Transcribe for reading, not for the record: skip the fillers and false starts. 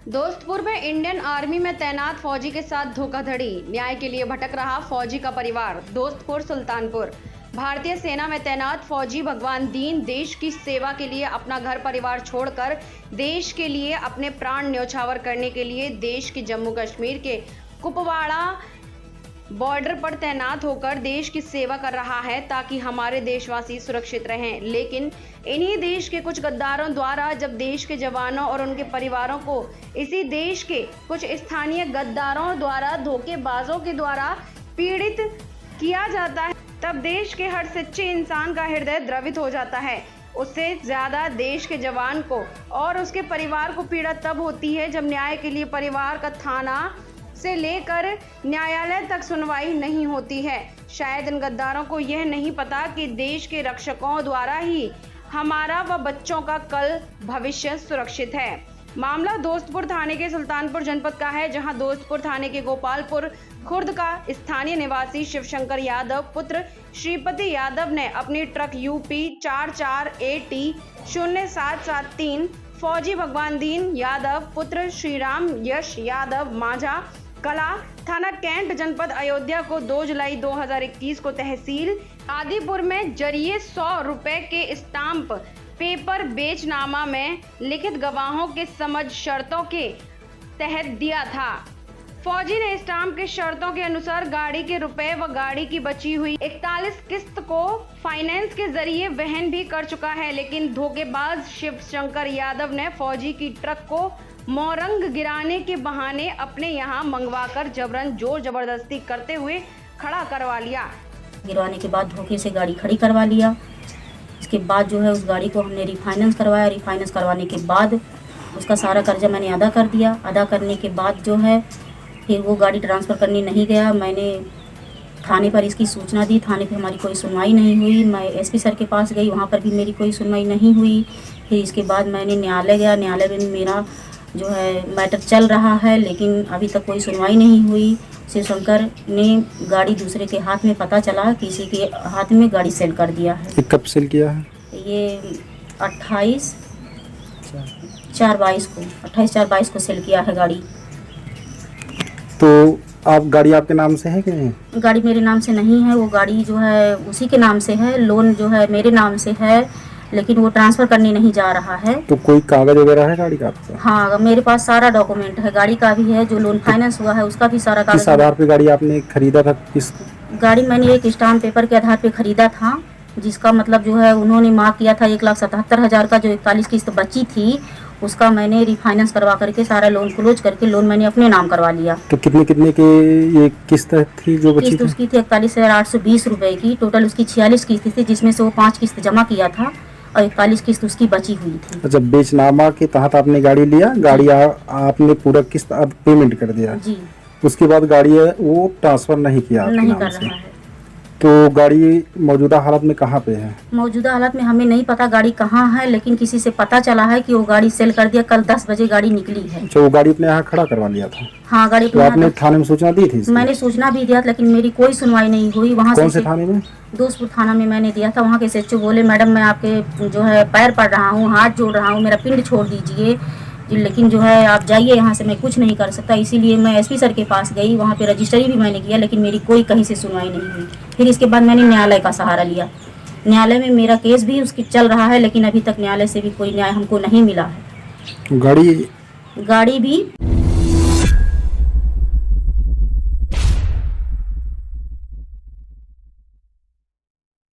दोस्तपुर में Indian army में तैनात फौजी के साथ धोखाधड़ी, न्याय के लिए भटक रहा फौजी का परिवार। दोस्तपुर सुल्तानपुर। भारतीय सेना में तैनात फौजी भगवान दीन देश की सेवा के लिए अपना घर परिवार छोड़कर देश के लिए अपने प्राण न्यौछावर करने के लिए देश के जम्मू कश्मीर के कुपवाड़ा बॉर्डर पर तैनात होकर देश की सेवा कर रहा है ताकि हमारे देशवासी सुरक्षित रहें। लेकिन इन्हीं देश के कुछ गद्दारों द्वारा जब देश के जवानों और उनके परिवारों को इसी देश के कुछ स्थानीय गद्दारों द्वारा धोखेबाजों के द्वारा पीड़ित किया जाता है, तब देश के हर सच्चे इंसान का हृदय द्रवित हो जाता है। उससे ज्यादा देश के जवान को और उसके परिवार को पीड़ा तब होती है जब न्याय के लिए परिवार का थाना से लेकर न्यायालय तक सुनवाई नहीं होती है। शायद इन गद्दारों को यह नहीं पता कि देश के रक्षकों द्वारा ही हमारा व बच्चों का कल भविष्य सुरक्षित है। मामला दोस्तपुर थाने के सुल्तानपुर जनपद का है, जहां दोस्तपुर थाने के गोपालपुर खुर्द का स्थानीय निवासी शिवशंकर यादव पुत्र श्रीपति यादव ने अपनी ट्रक यूपी 44AT 0773 फौजी भगवान दीन यादव पुत्र श्रीराम यश यादव माझा कला थाना कैंट जनपद अयोध्या को 2 जुलाई 2021 को तहसील आदिपुर में जरिए 100 रुपए के स्टाम्प पेपर बेचनामा में लिखित गवाहों के समझ शर्तों के तहत दिया था। फौजी ने स्टाम्प के शर्तों के अनुसार गाड़ी के रुपए व गाड़ी की बची हुई 41 किस्त को फाइनेंस के जरिए वहन भी कर चुका है, लेकिन धोखेबाज शिवशंकर यादव ने फौजी की ट्रक को मोरंग गिराने के बहाने अपने यहाँ मंगवाकर जबरन जोर जबरदस्ती करते हुए खड़ा करवा लिया। गिरवाने के बाद धोखे से गाड़ी खड़ी करवा लिया। इसके बाद जो है उस गाड़ी को हमने रिफाइनेंस करवाया। रिफाइनेंस करवाने के बाद उसका सारा कर्जा मैंने अदा कर दिया। अदा करने के बाद जो है फिर वो गाड़ी ट्रांसफ़र करने नहीं गया। मैंने थाने पर इसकी सूचना दी, थाने पे हमारी कोई सुनवाई नहीं हुई। मैं एसपी सर के पास गई, वहाँ पर भी मेरी कोई सुनवाई नहीं हुई। फिर इसके बाद मैंने न्यायालय गया, न्यायालय में मेरा जो है मैटर चल रहा है, लेकिन अभी तक कोई सुनवाई नहीं हुई। शिवशंकर ने गाड़ी दूसरे के हाथ में, पता चला किसी के हाथ में गाड़ी सेल कर दिया है। कब सेल किया है? ये 28/4/22 को सेल किया है गाड़ी। तो आप गाड़ी आपके नाम से है कि नहीं? गाड़ी मेरे नाम से नहीं है, वो गाड़ी जो है उसी के नाम से है। लोन जो है मेरे नाम से है, लेकिन वो ट्रांसफ़र करने नहीं जा रहा है। तो कोई कागज वगैरह है गाड़ी का आपका? हाँ, मेरे पास सारा डॉक्यूमेंट है, गाड़ी का भी है, जो लोन फाइनेंस हुआ है उसका भी सारा कागज। किस आधार पे गाड़ी आपने खरीदा था? किस गाड़ी मैंने एक स्टाम्प पेपर के आधार पे खरीदा था, जिसका मतलब जो है उन्होंने मार्क किया था 1,77,000 का, जो 41 किस्त बची थी उसका मैंने रिफाइनेंस करवा करके सारा लोन क्लोज करके लोन मैंने अपने नाम करवा लिया। तो कितने के ये किस्त थी जो बची किस्त उसकी थी 41,820 रुपए की। टोटल उसकी 46 किस्त थी, जिसमें से वो 5 किस्त जमा किया था और 41 किस्त उसकी बची हुई थी। अच्छा, बेचनामा के तहत आपने गाड़ी लिया, गाड़ी आपने पूरा किस्त पेमेंट कर दिया जी। उसके बाद गाड़ी है वो ट्रांसफर नहीं किया आपके नहीं नाम कर से। रहा है। तो गाड़ी मौजूदा हालत में कहाँ पे है? मौजूदा हालत में हमें नहीं पता गाड़ी कहाँ है, लेकिन किसी से पता चला है कि वो गाड़ी सेल कर दिया। कल 10 बजे गाड़ी निकली है। अच्छा, वो गाड़ी अपने यहाँ खड़ा करवा लिया था? हाँ, गाड़ी तो आपने थाने में सूचना दी थी इसकी? मैंने सूचना भी दिया, लेकिन मेरी कोई सुनवाई नहीं हुई। वहाँ कौन से थाने में? दोस्तपुर थाना में मैंने दिया था। वहाँ के SHO बोले, मैडम मैं आपके जो है पैर पड़ रहा हूँ, हाथ जोड़ रहा हूँ, मेरा पिंड छोड़ दीजिए, लेकिन जो है आप जाइए यहाँ से, मैं कुछ नहीं कर सकता। इसीलिए मैं एसपी सर के पास गई, वहाँ पे रजिस्ट्री भी मैंने किया, लेकिन मेरी कोई कहीं से सुनवाई नहीं हुई। फिर इसके बाद मैंने न्यायालय का सहारा लिया। न्यायालय में मेरा केस भी उसकी चल रहा है, लेकिन अभी तक न्यायालय से भी कोई न्याय हमको नहीं मिला है। गाड़ी भी